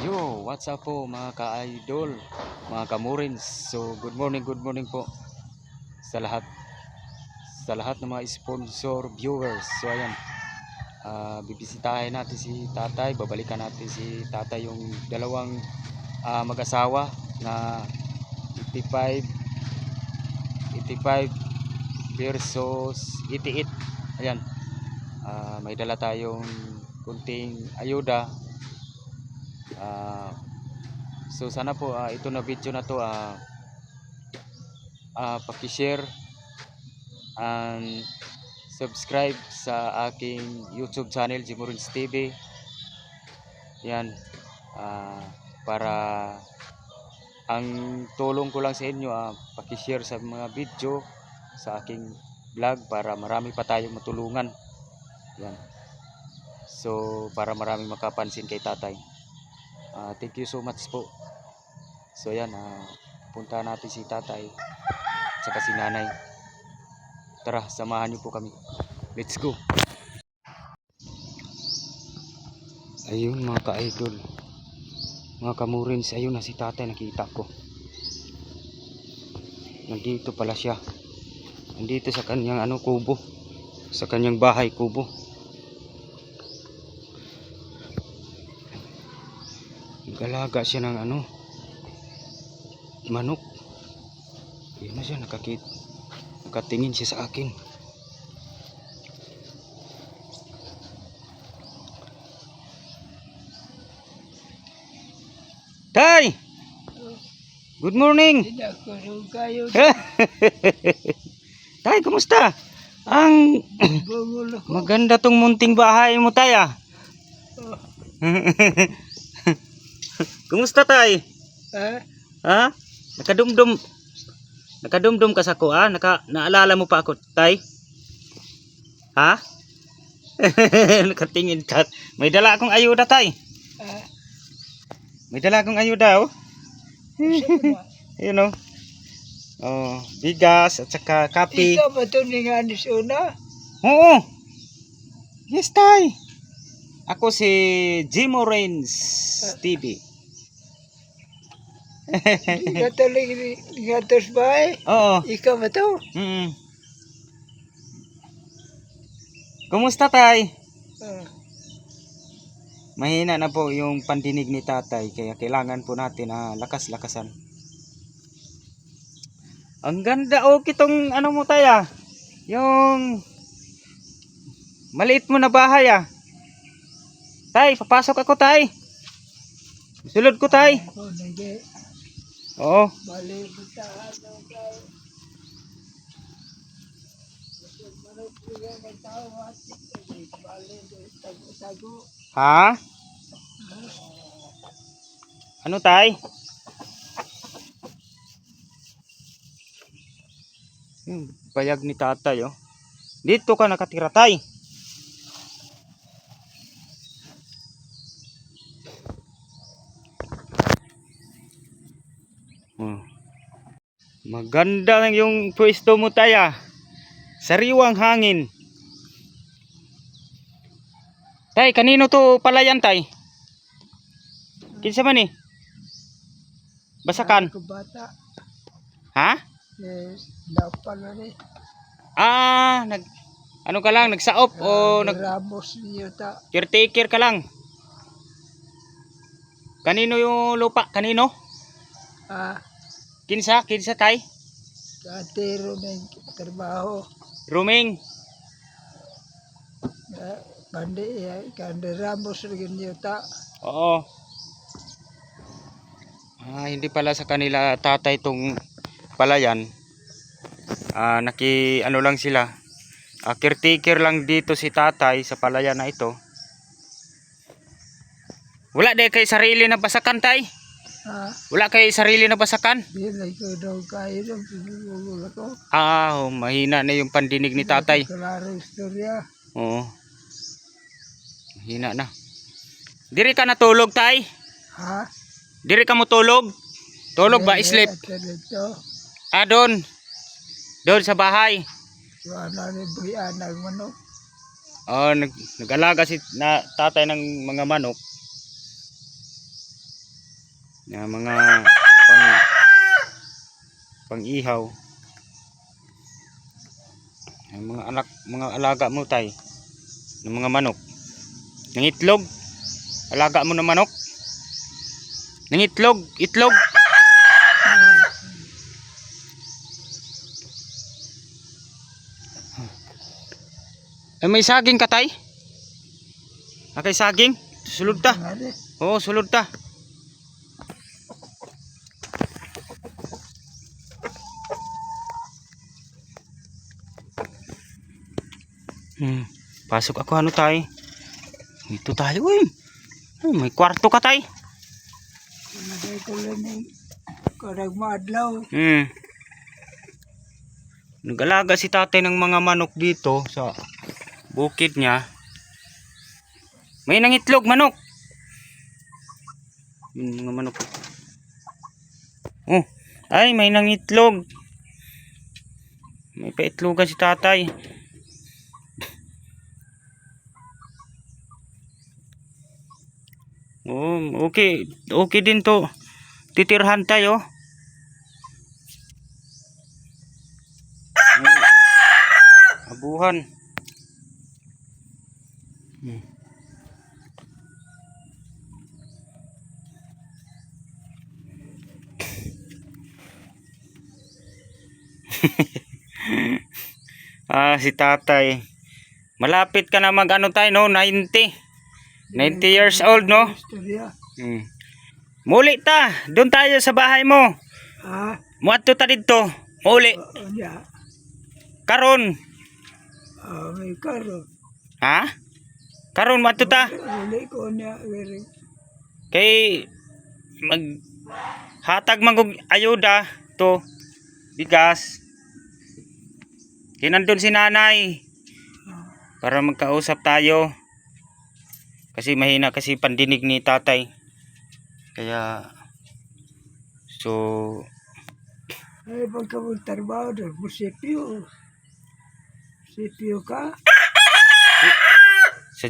Yo, what's up po mga ka-idol, mga kamurins. So, good morning po sa lahat ng mga sponsor, viewers. So, ayan, bibisitahin natin si tatay, babalikan natin si tatay, yung dalawang mag-asawa na 85 versus 88. Ayan, may dala tayong kunting ayuda. So sana po ito na video na to paki-share and subscribe sa aking YouTube channel, Jimorins TV. Yan, para ang tulong ko lang sa inyo, paki-share sa mga video sa aking vlog para marami pa tayong matulungan. Yan. So para maraming makapansin kay tatay. Thank you so much po. So yan, punta natin si tatay at saka si nanay. Tara, samahan niyo po kami. Let's go. Ayun mga ka-idol, mga kamurins, ayun na si tatay, nakita ko. Nandito pala siya. Nandito sa kanyang kubo. Sa kanyang bahay kubo. Nag-alaga siya ng manok. Ayun na siya, nakatingin siya sa akin. Tay! Good morning! Tay, kumusta? Ang maganda tong munting bahay mo, tay, Kumusta, tay? Ha? Nakadumdum ka sa ko, naalala mo pa ako, tay? Ha? Nakatingin ka. May dala akong ayuda, tay. May dala akong ayuda, oh. Ayun, oh. Oh, bigas at saka kape. Ikaw ba ito ni Anis Una? Oo. Yes, tay. Ako si Jimorins TV. Gatos ba eh? Oo. Ikaw ba ito? Kumusta, tay? Mahina na po yung pandinig ni tatay, kaya kailangan po natin lakas-lakasan. Ang ganda, kitong mo, tay, yung maliit mo na bahay, Tay, papasok ako, tay. Sulod ko, tay. Oo. Ha? Ano, tay? Bayag ni tatay, oh. Dito ka nakatira, tay. Maganda yung pwesto mo, tay, sariwang hangin. Tay, kanino to palayan, tay? Kinsa man, Basakan. Ha? Dapan na ni. Ka lang, nagsaop o Ramos niyo ta. caretaker ka lang? Kanino yung lupa? Kanino? Kinsa, tay? Katero ng trabaho. Ruming. Kande Ramos rin niyo ta. Oo. Hindi pala sa kanila tatay tong palayan. Lang sila. Caretaker lang dito si tatay sa palayan na ito. Wala de kay sarili na basakan, tay? Wala kay sarili na basakan? Dili ko daw kayo ng pinulula ko. Mahina na yung pandinig ni tatay. Klaro istorya. Oo. Mahina na. Diri ka natulog, tay? Ha? Diri ka mo tulog? Tulog ba? Sleep? Doon. Doon sa bahay. Wala rin buyan ng manok. Nag-alaga si tatay ng mga manok. na mga pang pang-ihaw. Ang mga anak, mga alaga mo tay, ng mga manok. Ng itlog, alaga mo ng manok. Ng itlog, itlog. Ay, may saging ka tay? Akay saging? Sulod ta. Ngari. Oo, sulod ta. Pasok ako ano tay? Dito tayo uy. Ay, may kwarto ka tay. Nagay ko lang yung karag maadlaw. Nag-alaga si tatay ng mga manok dito sa bukid niya. May nangitlog manok. Yung mga manok. Oh, ay may nangitlog. May paitlogan si tatay. Oh, okay. Okay din to. Titirhan tayo. Abuhan. Si tatay. Malapit ka na mag ano tayo no, 90 years old no. Istorya. Muli ta, doon tayo sa bahay mo. Ha? Muadto ta dito. Muli. Niya. Karon. May karo. Ha? Karon muadto ta. Uli ko niya. Very. Kay mag hatag magug ayuda to bigas. Kaya nandun si nanay para magkausap tayo kasi mahina kasi pandinig ni tatay kaya so Ay, pagka magtrabaho doon, musipyo. Musipyo ka? sa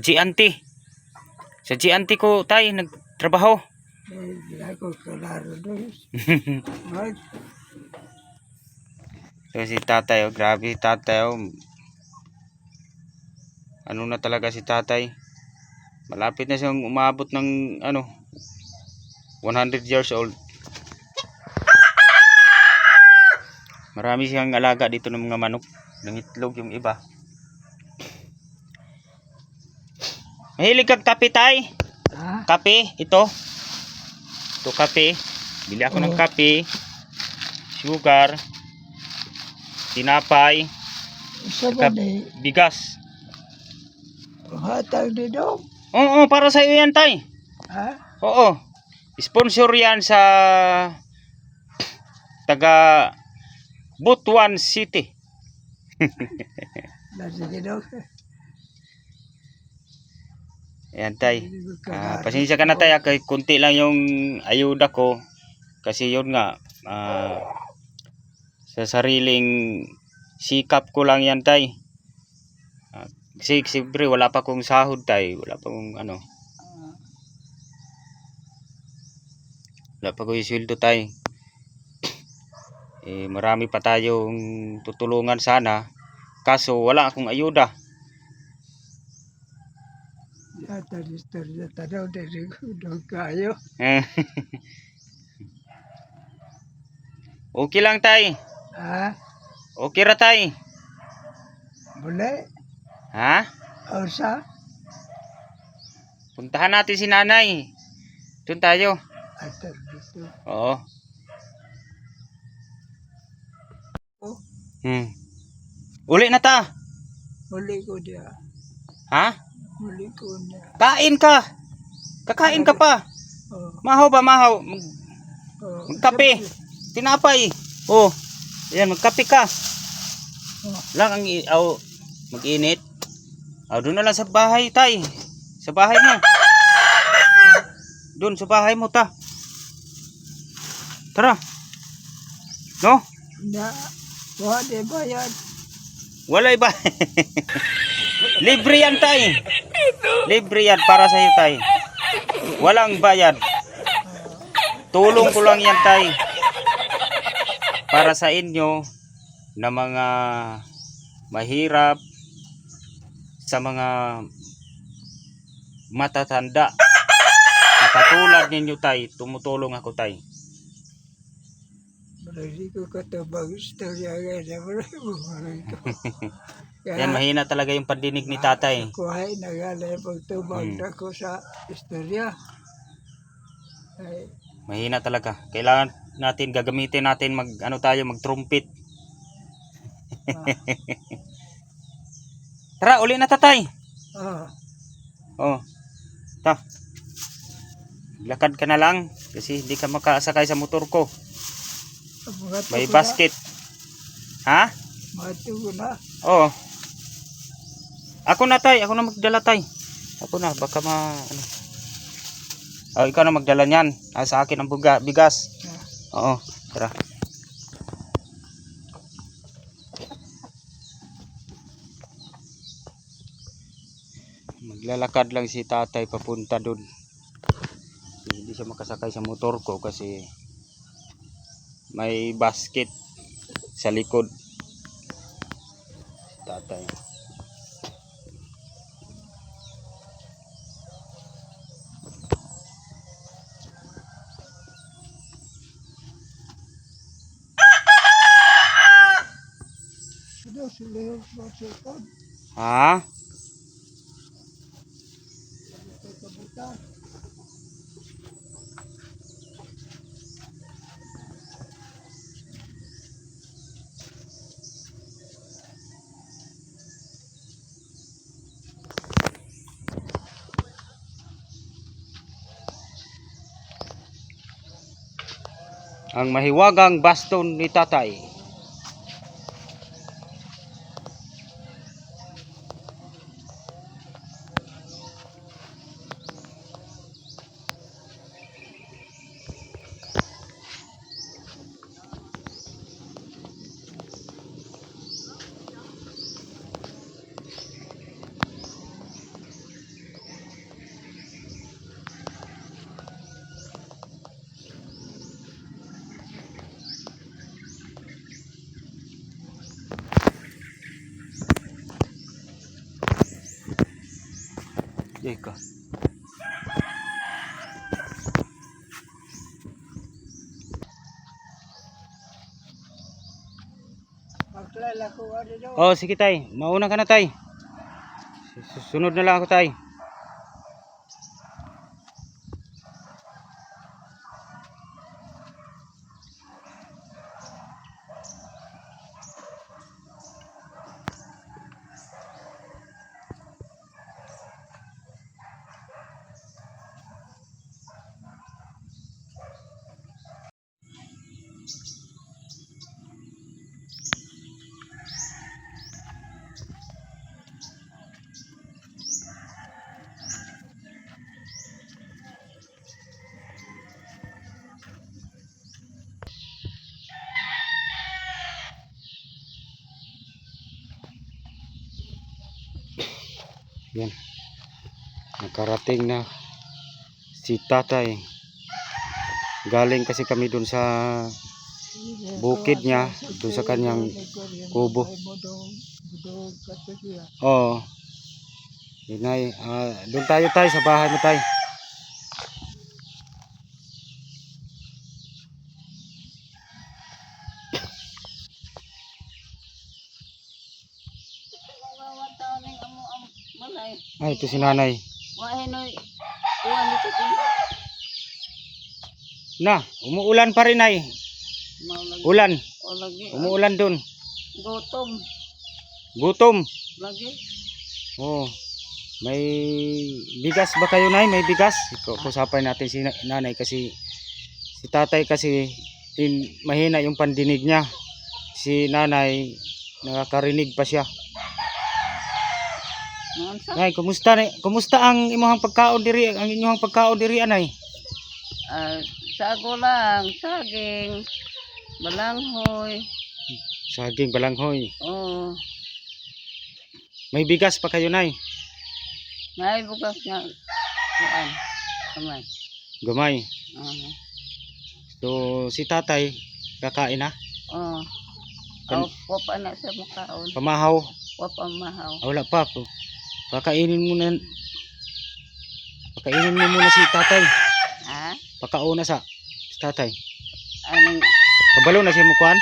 GNT ko tay nagtrabaho. Hindi ako kalaro doon. Mag, So si tatay grabe tatay ano na talaga si tatay, malapit na siyang umabot ng ano 100 years old. Marami siyang alaga dito ng mga manok, ng itlog yung iba. Mahilig kag kape tay? ha? Kape ito kape, bili ako ng kape, sugar, tinapay, Isa saka ba ni? bigas. Hatag ni Dong? Oo, para sa iyo yan tay. Ha? Oo. Sponsor yan sa taga Butuan City. Sige Dong. Ayan tay. Pasensya ka na tay, kay kunti lang yung ayuda ko. Kasi yun nga, sa sariling sikap ko lang yan tay. Kasi siyempre wala pa kong sahod tay. Wala pa kong ano. Wala pa kong sweldo tay. Marami pa tayong tutulungan sana. Kaso wala akong ayuda. Yata istorya tanaw dari ko Dong kayo. Okay lang tay. Ha? Okay ra tay. Boleh? Ha? Ausa? Puntahan natin si nanay. Doon tayo. Atar dito. Oo. Oh, Uli na ta. huli ko dia. Ha? Huli ko niya. Kain ka. Kakain ka pa. Oh, Mahaw ba mahaw? oh. Magkape. Tinapay. Oh. Ayan, magkape ka. Oh. Lang ang mag-init. Doon na lang sa bahay tay. Sa bahay mo. Doon sa bahay mo ta. Tara. No? Na, wala di bayad. Walay ba? Libre yan tay. Libre yan para sa iyo tay. Walang bayad. tulong ko lang yan tay. Para sa inyo na mga mahirap, sa mga matatanda. Na katulad ninyo tay, tumutulong ako tay. Hindi ko katubag istorya kaya maraming ko. Yan, mahina talaga yung pandinig ni tatay. Kuhay na gala yung pagtubag na ko sa istorya. Ay, Mahina talaga. Kailangan natin, gagamitin natin mag trumpet. Tara, uli na tatay. ah, Oh. Ta. Lakad ka na lang kasi hindi ka makasakay sa motor ko. May basket. Ha? Matugo na. Oo. Ako na tay, ako na magdala tay. Ako na, baka ano. Oh, ikaw na magdala niyan. Sa akin ang bigas. Oo, tara. Maglalakad lang si tatay papunta doon. Hindi siya makasakay sa motor ko kasi may basket sa likod. Tatay. Ano sila yung masukod? Ha? Kabutan. Ang mahiwagang baston ni tatay. Ika. Magklala ko ano daw. Oh, sige tay. Mauna ka na tay. Susunod na lang ako tay. Yan. Nakarating na si tatay. Galing kasi kami dun sa bukid niya, dun sa kanyang kubo. Oo. Inay, doon tayo tay sa bahay mo tay. Ay, ito si nanay. Na, umuulan pa rin ay. Ulan. Umuulan doon. Gutom. Gutom. Lagi. Oh. May bigas ba kayo nay? May bigas? Kusapay natin si nanay kasi si tatay kasi mahina yung pandinig niya. Si nanay nakakarinig pa siya. Mansa? Nay, kumusta na? Kumusta ang imong pagkaon diri? Ang inyong pagkaon diri anay? Sago lang. Saging. Balanghoy. Saging balanghoy. Oo. May bigas pa kayo nay? May bukas nga. Kuan. Kamay. Gamay. Oo. So si tatay kakain na. Oh. Kan- Wa pa na sa mukaon. Pamahaw. Wa pa mahaw. Wala pa po. Pakainin mo muna si tatay. Ha? Pakauna sa tatay. Aning Kabalo na siya mukuan.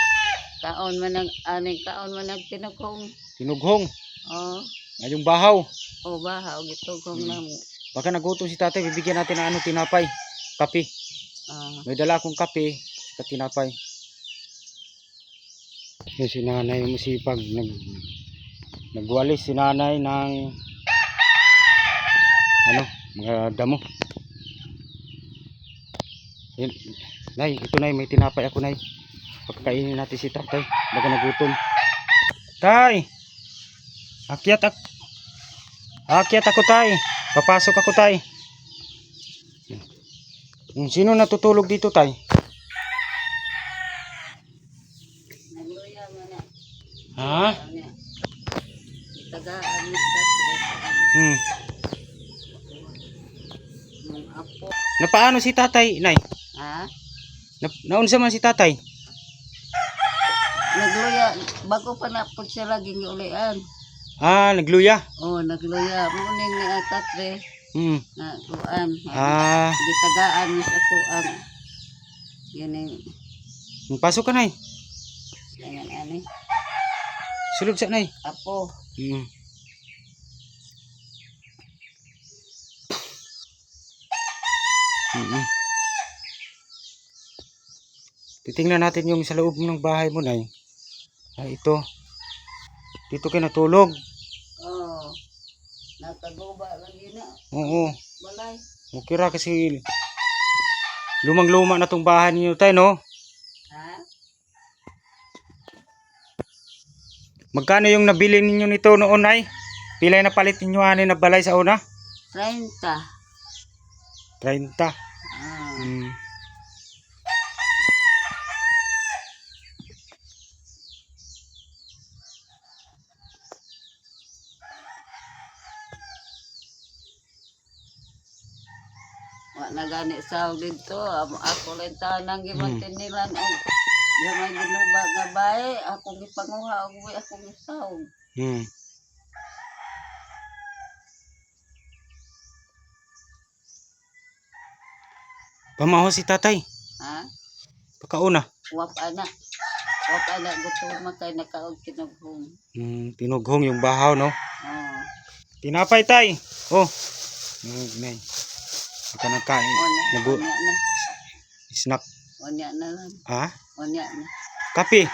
kaon man ang tinukong. Tinughong. Oh. Yung bahaw. O bahaw gitugong namo. Baka nagutom si tatay, bibigyan natin ng tinapay. Kape. May dala akong kape at tinapay. Yung si nanay masipag nagwalis si nanay ng mga damo. Yun. Nay, ito nay, may tinapay ako nay. Pagkainin natin si tatay, baka nagutom. Tay! Akyat ako tay. Papasok ako tay. Sino natutulog dito tay? Nagluya man na. Ha? Tagaan ni sa tres. Mong apo. Napaano si tatay, nay? Ha? Naunsa man si tatay? Nagluya bago pa na pud siya laging ulian. Nagluya. Oh, nagluya mo ning ni katre na kuan. Gitagaan ni sa kuan. Yun Pasok ka nay. yan ani. Sulod sa nay. Apo. Titingnan natin yung sa loob ng bahay mo nay. Ito. Dito kayo natulog. Oh. Nakaguba lagi na. Oo. Balay. Okay ra kasi lumang-luma na tong bahay niyo tay no. Ha? Magkano yung nabili ninyo nito noon ay? Pilay na palit ninyo ani na balay sa una? 30. 30. Wa na gani sa dito. Ako lang tanang gimantinilan og gamay ginuba nga bae. Ako gipanguha og ako gisaw. Pamaho si tatay. Ha? Pakauna. Wap ana gusto makay nakaog kinughong. Tinughong yung bahaw no. Oh. Tinapay tay. Oh. Nay. Ika nagkain. Onya na. Snack. Onya na lang. Ha? Onya na. Kape.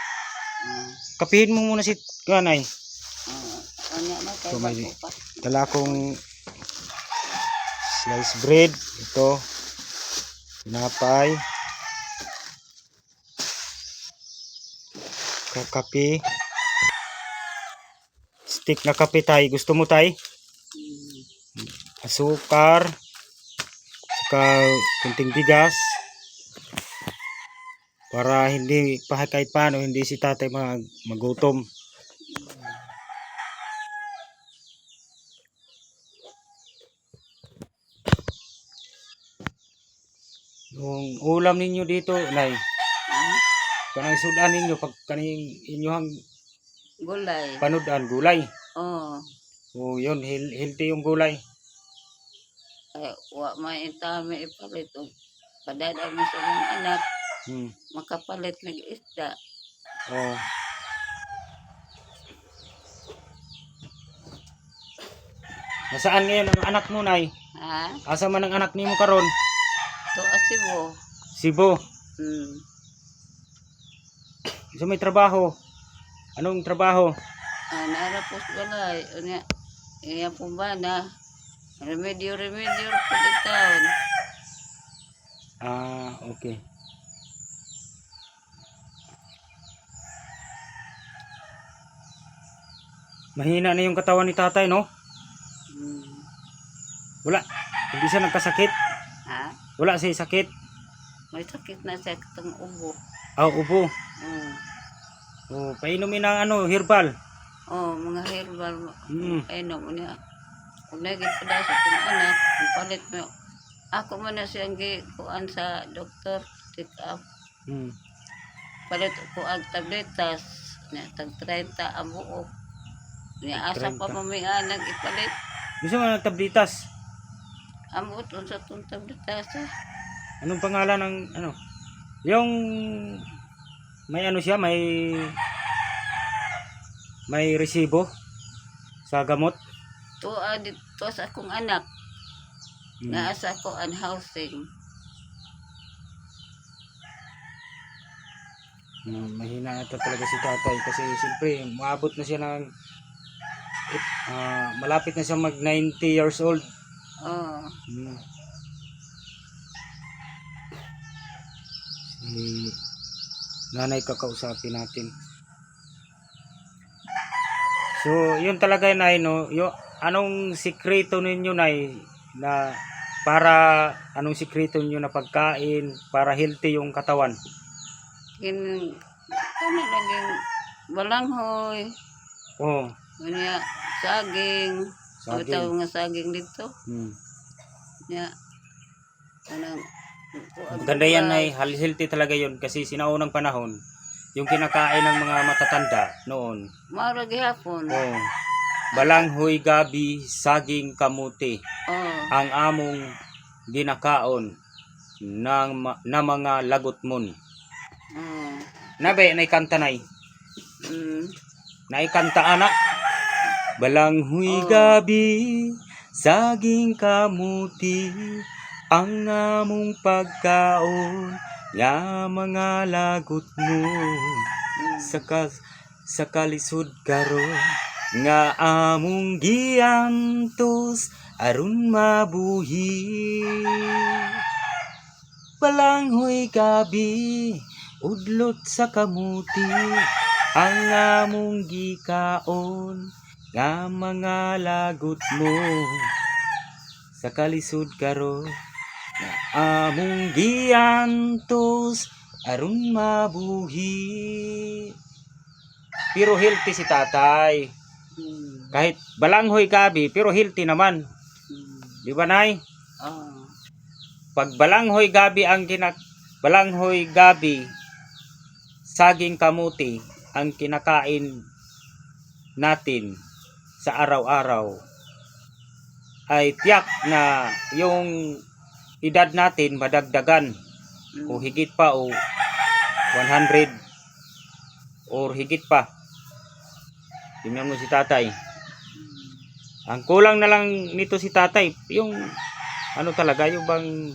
Kapihin mo muna si kanay. Onya na kay So, may bago pa. dala akong sliced bread. Ito. Tinapay. Kape. Stick na kape tay. Gusto mo tay? Asukar. Saka kunting bigas. Para hindi kahit paano hindi si tatay magutom. Yung ulam ninyo dito, nay. Kanang sudan ninyo pag kaning inyohang Gulay. panudan gulay. Oh. O yun, healthy yung gulay. Ay, wa may itami ipalit og padada mo sa mga anak makapalit ng isda. Oh. Nasaan ngayon ang anak mo, nay? Ha? Asa man ang anak nimo karon? To asibo. Cebu. So may trabaho. Anong trabaho? Narapos balay. Unya, iya po ba na remedyo po taon. Okay. Mahina na yung katawan ni tatay, no? Wala. Hindi siya nagkasakit. Ha? Wala siya sakit. May sakit na sa itong ubo. Ubo. Painumin ng herbal. Mga herbal. Painom. Unya, kung nagipala sa itong anak, ang palit mo. Ako man na siyang kuan sa doktor, check up. Hmm. Palit ko ang tabletas. Nya tag 30 ang buok. Nya asa pa 30. mamianag ipalit. Gusto mo ng tablitas? Ang buot unsa tong tabletas. Anong pangalan ng ano? Yung may ano siya, may resibo sa gamot. Tuwa dito sa akong anak. Hmm. Nga asa ko ang housing. Mahina ata talaga si tatay kasi siyempre maabot na siya ng malapit na siya mag 90 years old. Oh. Si nanay kakausapin natin. So, yun talaga nay no. Anong sikreto ninyo nay na para anong sikreto niyo na pagkain para healthy yung katawan? Ano laging balanghoy. Oh, Unya saging. Saging. Saging. Nga saging dito. hmm. Nya anang Maganda yan ay healthy talaga yun kasi sinaunang panahon yung kinakain ng mga matatanda noon. Maura gihapon. Oh, balanghoy, gabi, saging, kamuti Oh. ang among ginakaon na mga lagotmon. Oh. Nabe naikanta nay. Naikanta anak. Balanghoy, Oh. gabi, saging, kamuti ang among pagkaon nga mga lagot mo sa kalisod karon nga among giantos aron mabuhi. Balanghoy, gabi, udlot sa kamuti ang among gikaon nga mga lagot mo sa kalisod karon nga among giantos aron mabuhi. Pero healthy si tatay. Kahit balanghoy, gabi, pero healthy naman. Di ba nay? Oh. Pag balanghoy, gabi balanghoy, gabi, saging, kamuti ang kinakain natin sa araw-araw ay tiyak na yung edad natin madagdagan o higit pa o 100 or higit pa. Tingnan mo si tatay. Ang kulang na lang nito si tatay yung ano talaga yung bang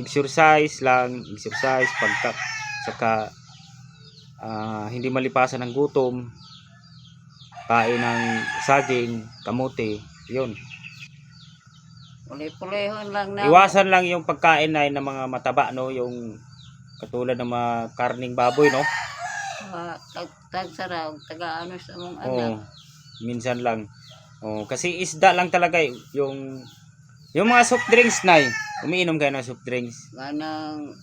exercise saka hindi malipasan ng gutom, kain ng saging, kamote, yun. Pulihon lang na. Iwasan lang yung pagkain na ng mga mataba, no, yung katulad ng mga karning baboy, no. Tagsaraw, taga-ano sa mong Oo, anak. minsan lang. Kasi isda lang talaga yung mga soft drinks na umiinom kayo ng soft drinks. Ganang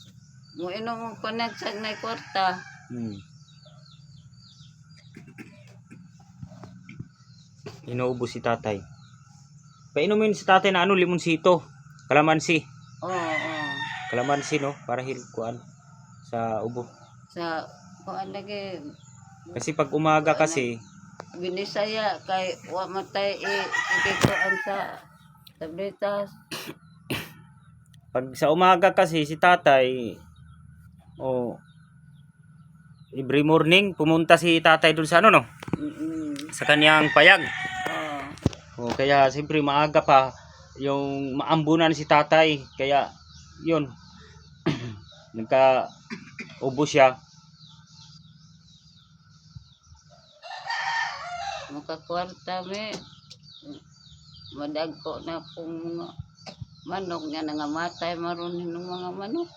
mo inom mo panagsag na kwarta. Inuubos si tatay. Painumin si tatay na limonsito, kalamansi. Oo. Kalamansi, no, para kuan sa ubo. Sa kuan lagi Kasi pag umaga kasi binisaya kay wa matay sige kuan sa tabletas. Pag sa umaga kasi si tatay every morning pumunta si tatay dun sa ano, no, sa kanyang payag. Kaya siyempre maaga pa yung maambunan si tatay, kaya yun nagka ubo siya. Makakwarta me madagko na kung manok nga nangamatay maron ng mga manok.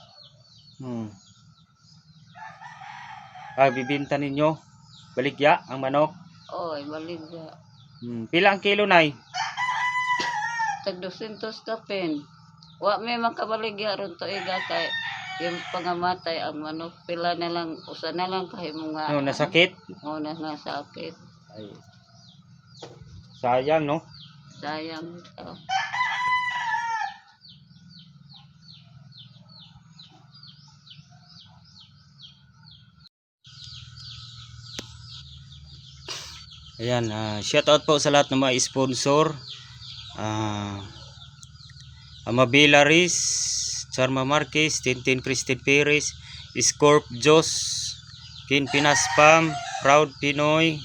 Bibinta ninyo baligya ang manok? Oy, baligya. Pila ang kilo nay? Tag 200 kapin. Wa may makabaligya ron to iga kay yung pangamatay ang manok pila na lang usa na lang kay mga Nasakit? Nasakit. Ay, sayang, no? Sayang ito. Ayan, shout out po sa lahat ng mga sponsor. Amabila Riz, Charma Marquez, Tintin Christine Perez, Scorp Jos, Kin Pinaspam, Proud Pinoy,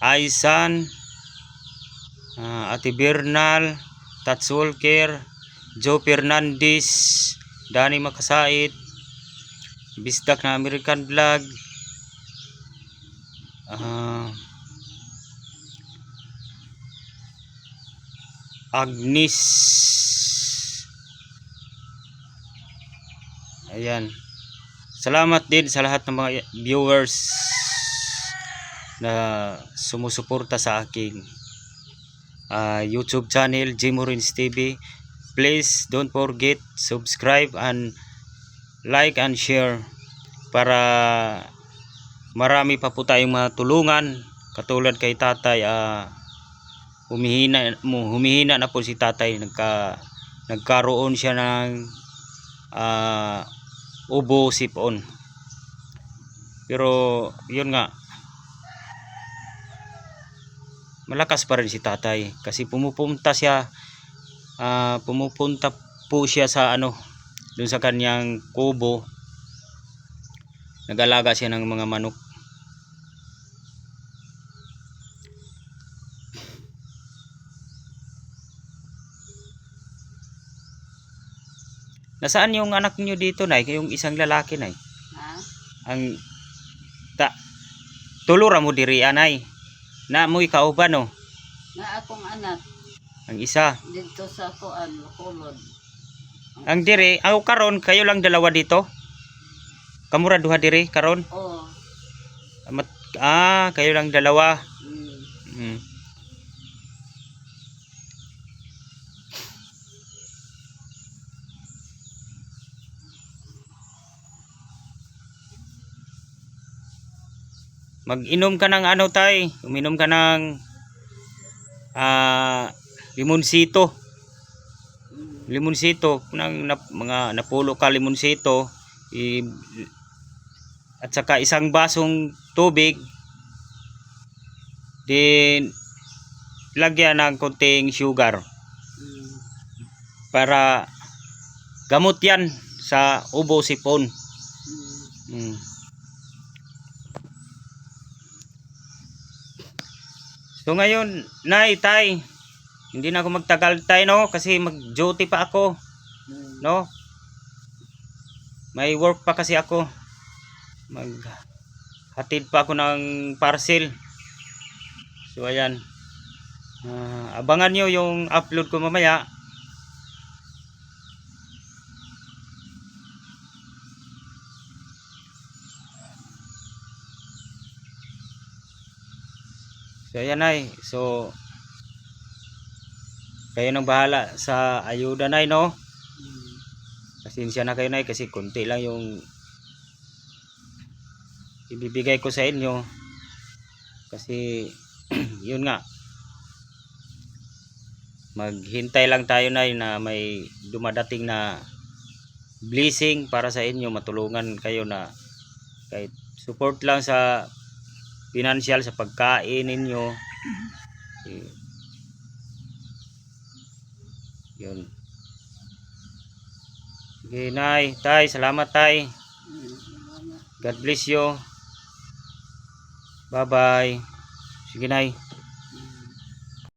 Aisan, Ate Bernal, Tats Walker, Joe Fernandez, Danny Makasait, Bisdak na American Vlog, Agnes. Ayan. Salamat din sa lahat ng mga viewers na sumusuporta sa aking YouTube channel, Jimorins TV. Please don't forget subscribe and like and share para marami pa po tayong matulungan katulad kay tatay. Humihina na po si tatay, nagkaroon siya ng ubo sipon, pero yun nga, malakas pa rin si tatay kasi pumupunta po siya sa dun sa kanyang kubo, nag-alaga siya ng mga manok. Nasaan yung anak niyo dito, nay? Yung isang lalaki, nay? Ha? Ang tulura mo diri, anay. Na mo ikauban, no? Na akong anak Ang isa. dito sa kuan, Bacolod. Ang diri, karon kayo lang dalawa dito? Kamura duha diri karon? Oh. Kayo lang dalawa. Mm. Mag-inom ka ng tay, uminom ka ng limonsito. Limonsito ng mga napulo ka limonsito, at saka isang basong tubig, din lagyan ng konting sugar para gamot yan sa ubo sipon. So ngayon, nay, tay, hindi na ako magtagal, tay, no, kasi mag-duty pa ako, no, may work pa kasi ako, maghatid pa ako ng parcel. So ayan, abangan nyo yung upload ko mamaya. So ayan, ay, so kayo nang bahala sa ayuda, nay, no. Pasensya na kayo, nay, kasi konti lang yung ibibigay ko sa inyo kasi yun nga, maghintay lang tayo, nay, na may dumadating na blessing para sa inyo, matulungan kayo na kahit support lang sa financial, sa pagkain ninyo. Yun. Sige, nay, tay, salamat, tay. God bless you. Bye bye. Sige, nay.